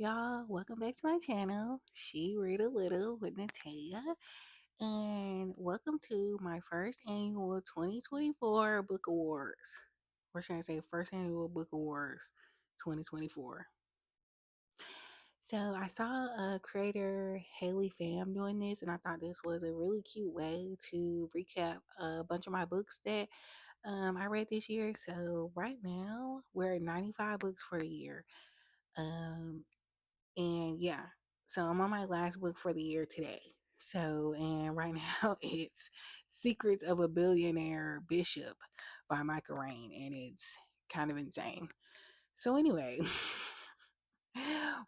y'all? Welcome back to my channel. She Read a Little with Natia. And welcome to my first annual 2024 Book Awards. Or should I say first annual Book Awards 2024. So I saw a creator, Haley Pham, doing this, and I thought this was a really cute way to recap a bunch of my books that I read this year. So right now, we're at 95 books for the year. Um, And yeah, so I'm on my last book for the year today. So, and right now it's Secrets of a Billionaire Bishop by Micah Rain, and it's kind of insane. So, anyway,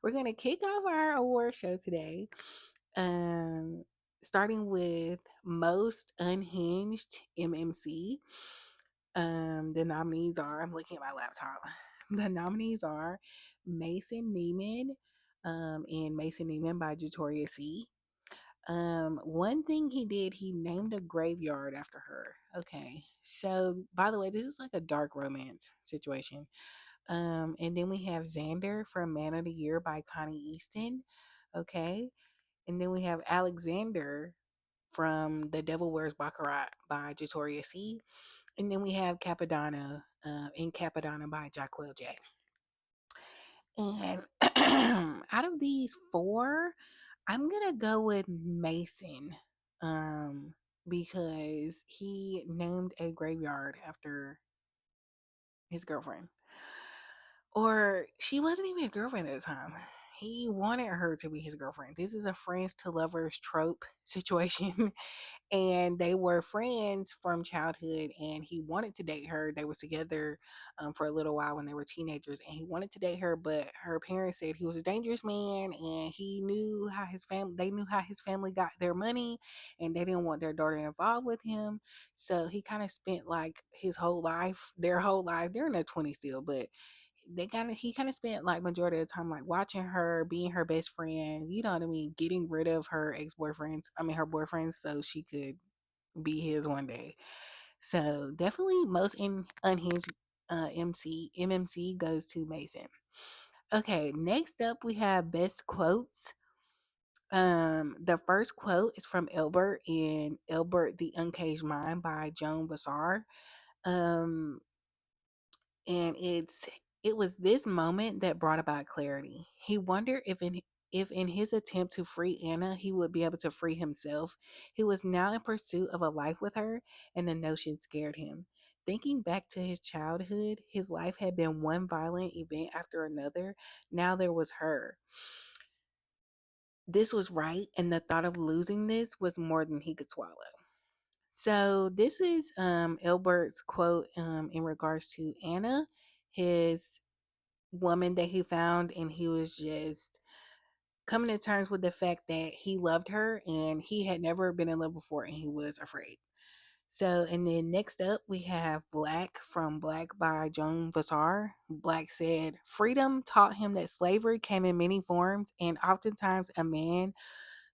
we're going to kick off our award show today, um, starting with Most Unhinged MMC. The nominees are, I'm looking at my laptop. The nominees are Mason Neiman, and Mason Neiman by Jatoria C. One thing he did, he named a graveyard after her. Okay. So, by the way, this is like a dark romance situation. And then we have Xander from Man of the Year by Connie Easton. Okay. And then we have Alexander from The Devil Wears Baccarat by Jatoria C. And then we have Capadonna, in Capadonna by Jaquel J. And out of these four, I'm gonna go with Mason, um, because he named a graveyard after his girlfriend, or she wasn't even a girlfriend at the time. He wanted her to be his girlfriend. This is a friends to lovers trope situation. And they were friends from childhood, and he wanted to date her. They were together for a little while when they were teenagers, and he wanted to date her, but her parents said he was a dangerous man, and he knew how his family they knew how his family got their money, and they didn't want their daughter involved with him. So he kind of spent like his whole life, their whole life, they're in their 20s still, but he kind of spent like majority of the time like watching her, being her best friend, you know what I mean, getting rid of her ex-boyfriends, I mean her boyfriends, so she could be his one day. So definitely most unhinged MMC goes to Mason. Okay, next up we have best quotes. The first quote is from Elbert in Elbert the Uncaged Mind by Joan Vassar. Um and it was this moment that brought about clarity. He wondered if in his attempt to free Anna, he would be able to free himself. He was now in pursuit of a life with her, and the notion scared him. Thinking back to his childhood, his life had been one violent event after another. Now there was her. This was right, and the thought of losing this was more than he could swallow. So this is Elbert's quote in regards to Anna, his woman that he found, and he was just coming to terms with the fact that he loved her and he had never been in love before and he was afraid. So, and then next up, we have Black from Black by Joan Vassar. Black said, freedom taught him that slavery came in many forms, and oftentimes a man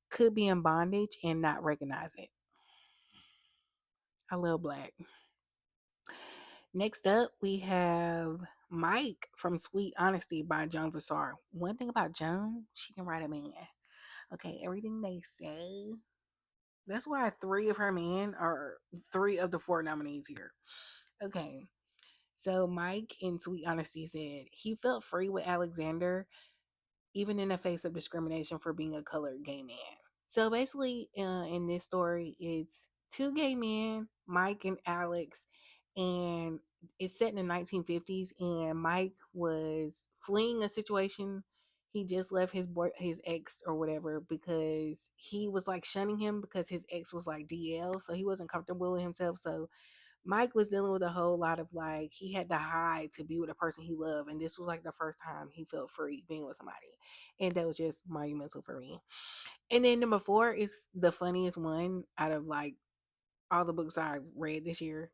could be in bondage and not recognize it. I love Black. Next up, we have Mike from Sweet Honesty by Joan Vassar. One thing about Joan, she can write a man. Okay, everything they say. That's why three of her men are three of the four nominees here. Okay, so Mike in Sweet Honesty said he felt free with Alexander, even in the face of discrimination for being a colored gay man. So basically, in this story, it's two gay men, Mike and Alex, and it's set in the 1950s. And Mike was fleeing a situation. He just left his ex or whatever because he was like shunning him because his ex was like DL, so he wasn't comfortable with himself. So Mike was dealing with a whole lot of like he had to hide to be with a person he loved, and this was like the first time he felt free being with somebody, and that was just monumental for me. And then number four is the funniest one out of like all the books I've read this year.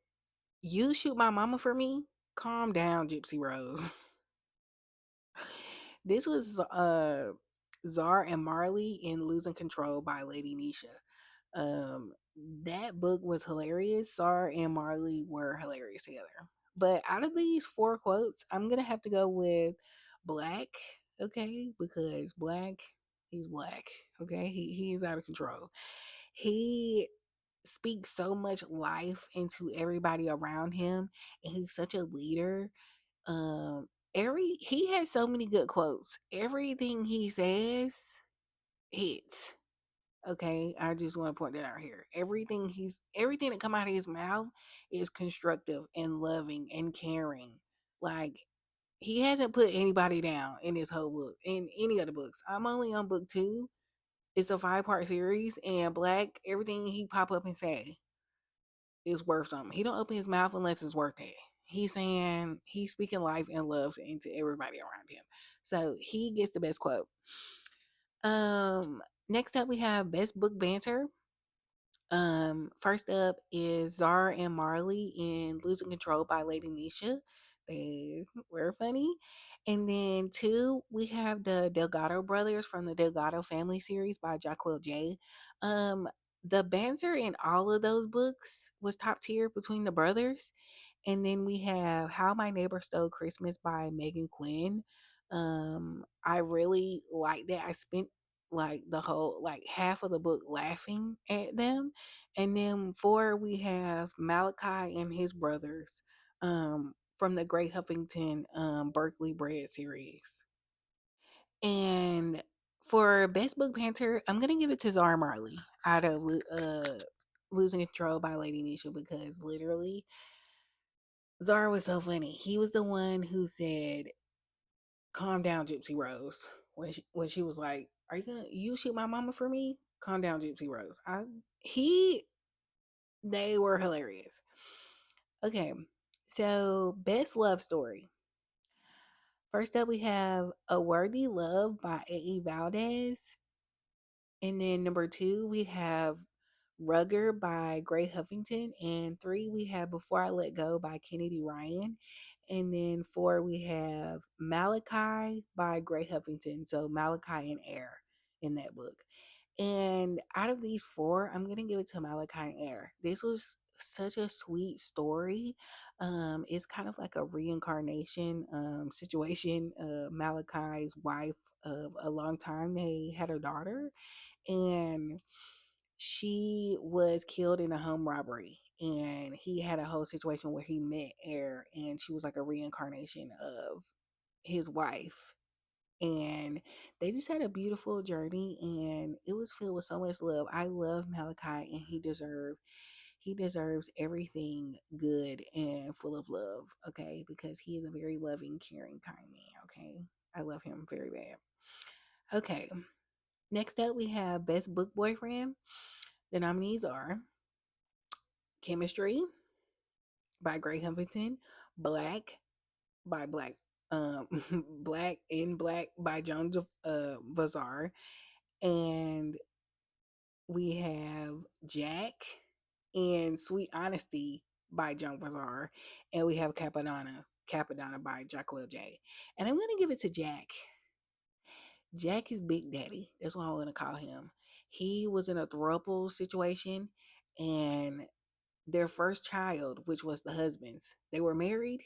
You shoot my mama for me? Calm down, Gypsy Rose. This was Czar and Marley in Losing Control by Lady Nisha. Um, that book was hilarious. Czar and Marley were hilarious together. But out of these four quotes, I'm gonna have to go with Black. okay? Because he's black, okay? He is out of control. He speaks so much life into everybody around him, and he's such a leader. Um, he has so many good quotes. Everything he says hits. Okay, I just want to point that out here. Everything that come out of his mouth is constructive and loving and caring. Like, he hasn't put anybody down in this whole book, in any of the books. I'm only on book two. It's a 5-part series, and Black, everything he pop up and say is worth something. He don't open his mouth unless it's worth it. He's speaking life and love into everybody around him. So he gets the best quote. Next up we have best book banter. First up is Zara and Marley in Losing Control by Lady Nisha. They were funny. And then two, we have the Delgado brothers from the Delgado family series by Jacquel J. Um, the banter in all of those books was top tier between the brothers. And then we have How My Neighbor Stole Christmas by Megan Quinn. I really like that. I spent like the whole like half of the book laughing at them. And then four, we have Malachi and his brothers from the Great Huffington Berkeley Bread series. And for best book banter, I'm gonna give it to Zara Marley out of Losing Control by Lady Nisha, because literally Zara was so funny. He was the one who said, "Calm down, Gypsy Rose," when she was like, "Are you shoot my mama for me? Calm down, Gypsy Rose." He They were hilarious. Okay, so best love story. First up, we have A Worthy Love by A.E. Valdez. And then number two, we have Rugger by Gray Huffington. And three, we have Before I Let Go by Kennedy Ryan. And then four, we have Malachi by Gray Huffington. So Malachi and Air in that book. And out of these four, I'm gonna give it to Malachi and Air. This was such a sweet story. It's kind of like a reincarnation situation. Malachi's wife of a long time, they had a daughter, and she was killed in a home robbery. And he had a whole situation where he met Air, and she was like a reincarnation of his wife, and they just had a beautiful journey, and it was filled with so much love. I love Malachi, and he deserves everything good and full of love, okay? Because he is a very loving, caring, kind man, okay? I love him very bad. Okay. Next up we have best book boyfriend. The nominees are Chemistry by Gray Huffington, Black by um Black in Black by Joan Vazar, and we have Jack and Sweet Honesty by Joan Vazar, and we have Capadonna by Jacquel J. And I'm gonna give it to Jack. Jack is Big Daddy. That's what I'm gonna call him. He was in a throuple situation, and their first child, which was the husband's, they were married.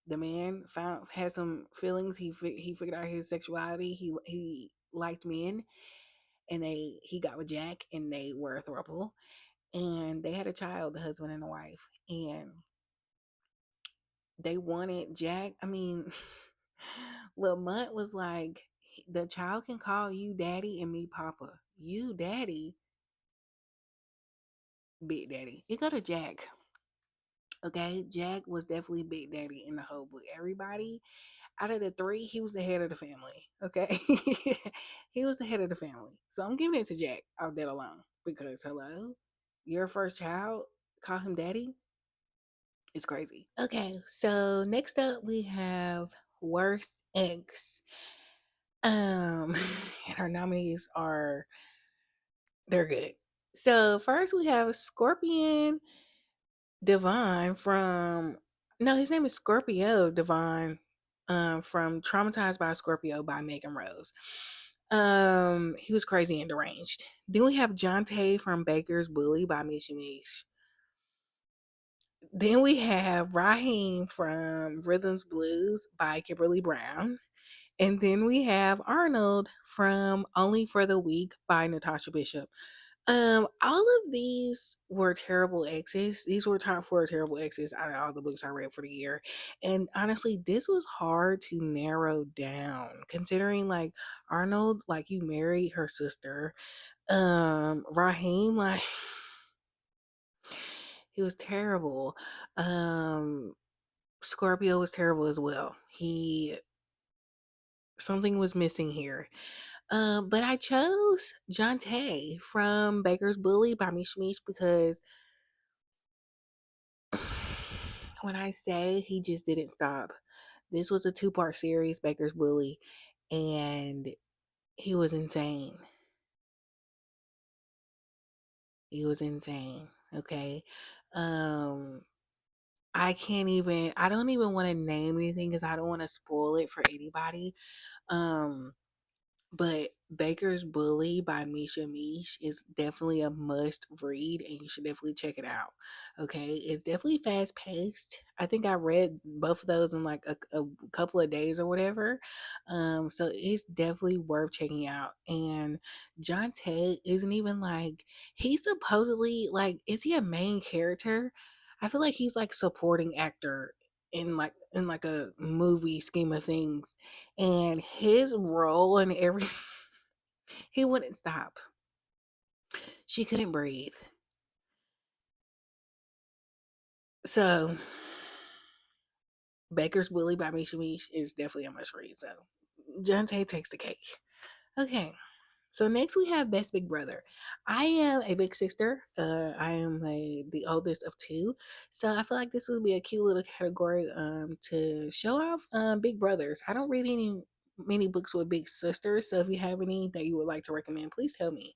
The man found had some feelings. He figured out his sexuality. He liked men, and he got with Jack, and they were a throuple, and they had a child, the husband and the wife, and they wanted Jack. I mean, Lamont was like, the child can call you daddy and me papa. You daddy, big daddy. It go to Jack. Okay, Jack was definitely big daddy in the whole book. Everybody out of the three, he was the head of the family. Okay, he was the head of the family. So I'm giving it to Jack off that alone, because hello, your first child, call him daddy. It's crazy. Okay, so next up we have Worst Ex. And our nominees are, they're good. So first we have Scorpion Devon from, no, his name is Scorpio Devon, from Traumatized by Scorpio by Megan Rose. He was crazy and deranged. Then we have Jonte from Baker's Bully by Mishy Mish. Then we have Raheem from Rhythms Blues by Kimberly Brown. And then we have Arnold from Only for the Week by Natasha Bishop. All of these were terrible exes. These were top four terrible exes out of all the books I read for the year. And honestly, this was hard to narrow down considering like Arnold, like you married her sister. Raheem, like he was terrible. Um, Scorpio was terrible as well. He Something was missing here. But I chose Jonte from Baker's Bully by Mish Mish because when I say he just didn't stop, this was a two-part series, Baker's Bully, and he was insane. He was insane. Okay. Um, I don't even want to name anything because I don't want to spoil it for anybody. Um, But Baker's Bully by Misha Mish is definitely a must read and you should definitely check it out. Okay. It's definitely fast paced. I think I read both of those in like a couple of days or whatever. So it's definitely worth checking out. And John Tate isn't even like, he's supposedly like, is he a main character? I feel like he's like supporting actor in like a movie scheme of things, and his role in every he wouldn't stop. She couldn't breathe. So Baker's Willie by Misha Mish is definitely a must read. So Jonte takes the cake. Okay. So next we have Best Big Brother. I am a big sister. I am the oldest of two, so I feel like this would be a cute little category to show off big brothers. I don't read any many books with big sisters, so if you have any that you would like to recommend, please tell me.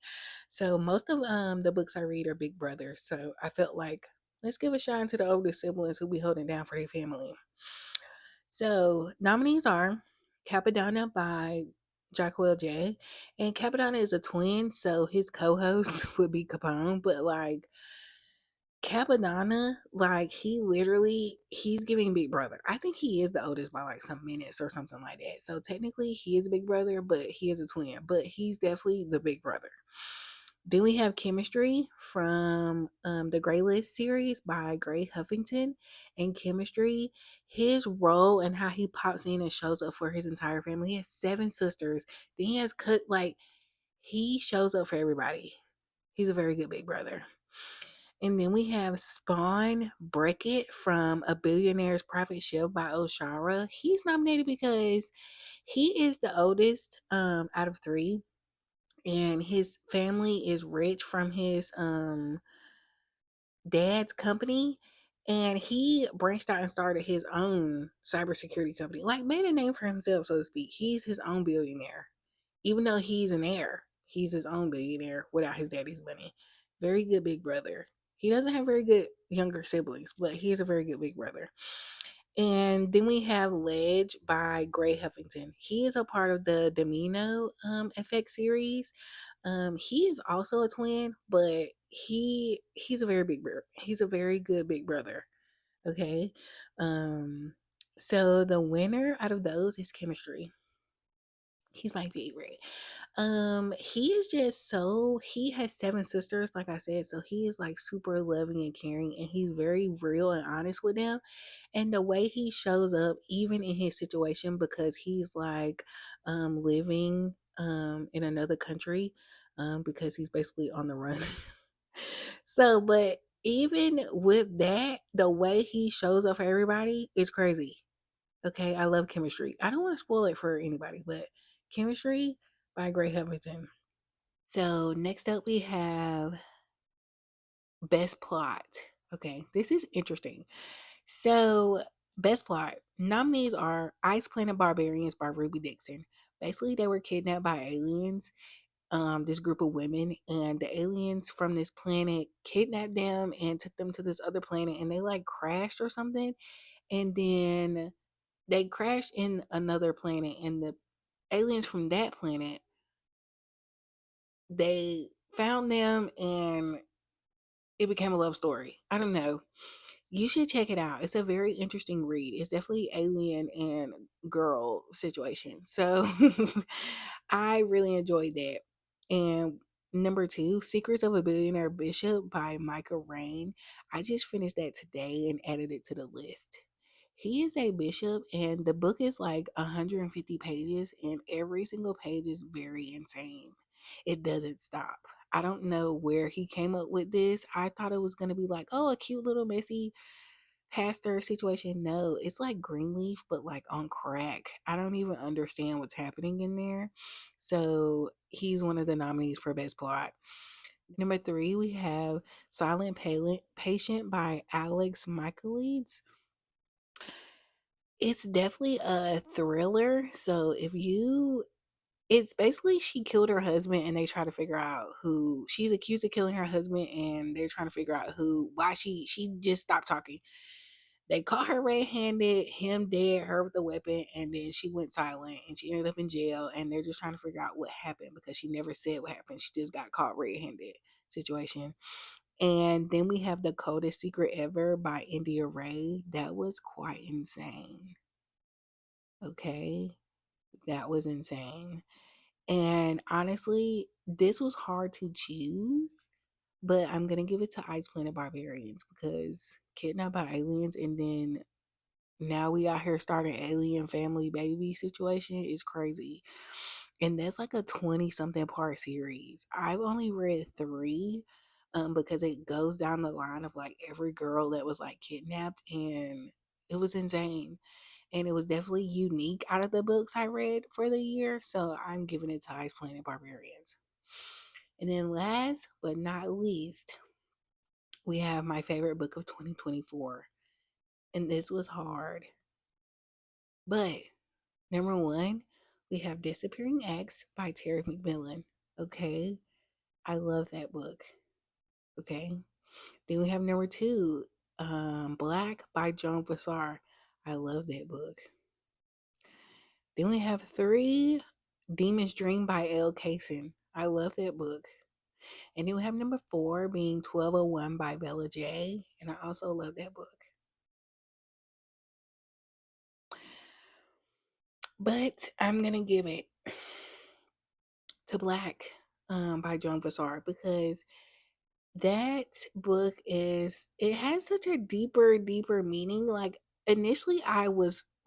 So most of the books I read are big brothers, so I felt like let's give a shine to the oldest siblings who be holding down for their family. So nominees are Capadonna by Jacquel J. And Capadonna is a twin, so his co-host would be Capone, but like Capadonna, like he's giving Big Brother. I think he is the oldest by like some minutes or something like that. So technically he is Big Brother, but he is a twin. But he's definitely the Big Brother. Then we have Chemistry from the Grey List series by Gray Huffington. And Chemistry, his role and how he pops in and shows up for his entire family. He has seven sisters. Then he has cut like he shows up for everybody. He's a very good big brother. And then we have Spawn Brackett from A Billionaire's Private Chef by Oshara. He's nominated because he is the oldest out of three, and his family is rich from his dad's company, and he branched out and started his own cybersecurity company, like made a name for himself, so to speak. He's his own billionaire. Even though he's an heir, he's his own billionaire without his daddy's money. Very good big brother. He doesn't have very good younger siblings, but he's a very good big brother. And then we have Ledge by Gray Huffington. He is a part of the Domino Effect series. He is also a twin, but he's a very big brother. He's a very good big brother. Okay. Um, so the winner out of those is Chemistry. He's my favorite. He is just so he has seven sisters, like I said, so he is like super loving and caring, and he's very real and honest with them. And the way he shows up, even in his situation, because he's like living in another country, because he's basically on the run. So, but even with that, the way he shows up for everybody is crazy. Okay, I love Chemistry. I don't want to spoil it for anybody, but Chemistry by Gray Huffington. So next up we have Best Plot. Okay, this is interesting. So Best Plot nominees are Ice Planet Barbarians by Ruby Dixon. Basically, they were kidnapped by aliens, this group of women, and the aliens from this planet kidnapped them and took them to this other planet, and they like crashed or something, and then they crashed in another planet, and the aliens from that planet, they found them, and it became a love story. I don't know. You should check it out. It's a very interesting read. It's definitely alien and girl situation. So I really enjoyed that. And number two, Secrets of a Billionaire Bishop by Micah Rain. I just finished that today and added it to the list. He is a bishop, and the book is like 150 pages, and every single page is very insane. It doesn't stop. I don't know where he came up with this. I thought it was going to be like, oh, a cute little messy pastor situation. No, it's like Greenleaf, but like on crack. I don't even understand what's happening in there. So he's one of the nominees for Best Plot. Number three, we have Patient by Alex Michaelides. It's definitely a thriller. So if you it's basically she killed her husband and they try to figure out who she's accused of killing her husband, and they're trying to figure out why she just stopped talking. They caught her red-handed, him dead, her with a weapon, and then she went silent and she ended up in jail, and they're just trying to figure out what happened because she never said what happened. She just got caught red-handed situation. And then we have The Coldest Secret Ever by India Ray. That was quite insane. Okay. That was insane. And honestly, this was hard to choose, but I'm gonna give it to Ice Planet Barbarians because kidnapped by aliens and then now we out here starting alien family baby situation is crazy. And that's like a 20 something part series. I've only read three because it goes down the line of like every girl that was like kidnapped, and it was insane. And it was definitely unique out of the books I read for the year. So I'm giving it to Ice Planet Barbarians. And then last but not least, we have my favorite book of 2024. And this was hard. But number one, we have Disappearing Acts by Terry McMillan. Okay. I love that book. Okay. Then we have number two, Black by Joan Vassar. I love that book. Then we have three, Demon's Dream by L. Kaysen. I love that book. And then we have number four being 1201 by Bella J. And I also love that book. But I'm going to give it to Black by Joan Vassar because that book it has such a deeper meaning. Like initially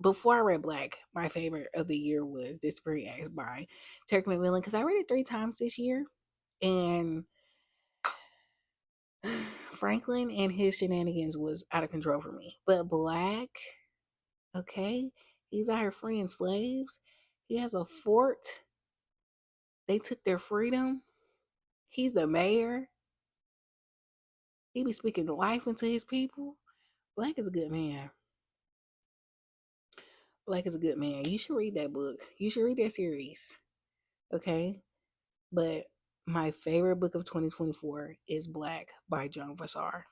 before I read Black, my favorite of the year was Disappearing Acts by Terry McMillan because I read it 3 times this year. And Franklin and his shenanigans was out of control for me. But Black, okay, he's out here freeing slaves. He has a fort. They took their freedom. He's the mayor. He be speaking life into his people. Black is a good man. Black is a good man. You should read that book. You should read that series. Okay? But my favorite book of 2024 is Black by Joan Vassar.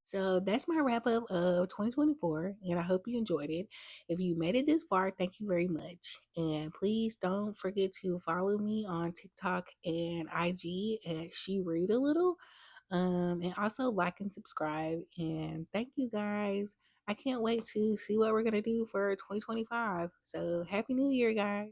So that's my wrap up of 2024, and I hope you enjoyed it. If you made it this far, thank you very much. And please don't forget to follow me on TikTok and IG at She Read a Little. And also like and subscribe. And thank you guys. I can't wait to see what we're gonna do for 2025. So happy new year, guys.